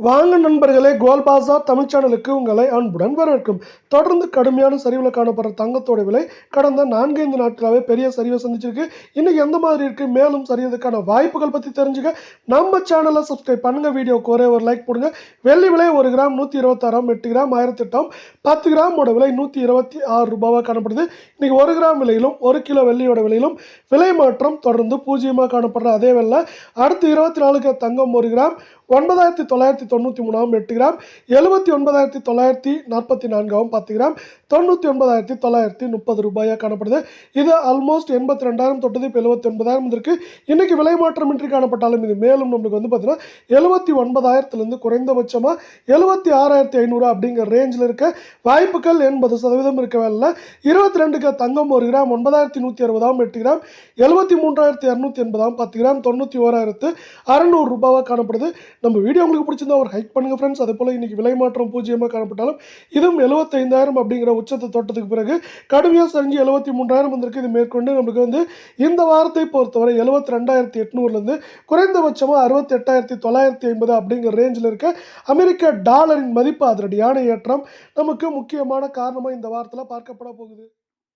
வாங்க நண்பர்களே, கோல்ட் பாஸார் தமிழ் சேனலுக்கு உங்களை அன்புடன் வரவேற்கும். தொடர்ந்து கடுமையான சரிவில் காணப்படுற தங்கத்தோட விலை கடந்த 4-5 நாட்களாகவே பெரிய சரிவை சந்திச்சிருக்கு. இன்னைக்கு எந்த மாதிரி இருக்கு, மேலும் சரியதுக்கான வாய்ப்புகள் பற்றி தெரிஞ்சுக்க நம்ம சேனலை சப்ஸ்கிரைப் பண்ணுங்க. வீடியோக்கு ஒரே ஒரு லைக் போடுங்க. வெள்ளி விலை 1 கிராம் 126, 8 கிராம் 1008, 10 கிராமோட விலை 126 ரூபாவாக காணப்படுது. இன்னைக்கு 1 கிராம் விலையிலும் 1 கிலோ வெள்ளியோட விலையிலும் விலை மாற்றம் தொடர்ந்து பூஜ்ஜியமாக காணப்படுற அதே வேளை அடுத்து 24 தங்கம் 1 கிராம் 9993, 8 கிராம் 79,944, 10 கிராம் 99,930 ரூபாயாக காணப்படுது. இது ஆல்மோஸ்ட் 82,000 தொட்டது. இப்போ 79,000 இருக்கு. இன்னைக்கு விலை மாற்றமின்றி காணப்பட்டாலும் இது மேலும் நம்மளுக்கு வந்து பார்த்தீங்கன்னா 79,000 குறைந்தபட்சமாக 76,500 அப்படிங்கிற ரேஞ்சில் இருக்க வாய்ப்புகள் 80% இருக்க வேலை. 22 தங்கம் 1 கிராம் 9,160, 8 கிராம் 73,280, 10 கிராம் 91,600 ரூபாவாக காணப்படுது. நம்ம வீடியோ உங்களுக்கு பிடிச்சிருந்தா ஒரு ஹைக் பண்ணுங்க ஃப்ரெண்ட்ஸ். அதே போல் இன்னைக்கு விலை மாற்றம் பூஜ்ஜியமாக காணப்பட்டாலும் இதுவும் 75,000 அப்படிங்கிற உச்சத்தை தொட்டதுக்கு பிறகு கடுமையாக சரிஞ்சு 73,000 வந்திருக்கு. இது மேற்கொண்டு நம்மளுக்கு வந்து இந்த வாரத்தை பொறுத்தவரை 72,800 குறைந்தபட்சமாக 68,950 அப்படிங்கிற ரேஞ்சில் இருக்க அமெரிக்க டாலரின் மதிப்பு அதிரடியான ஏற்றம் நமக்கு முக்கியமான காரணமாக இந்த வாரத்தில் பார்க்கப்பட போகுது.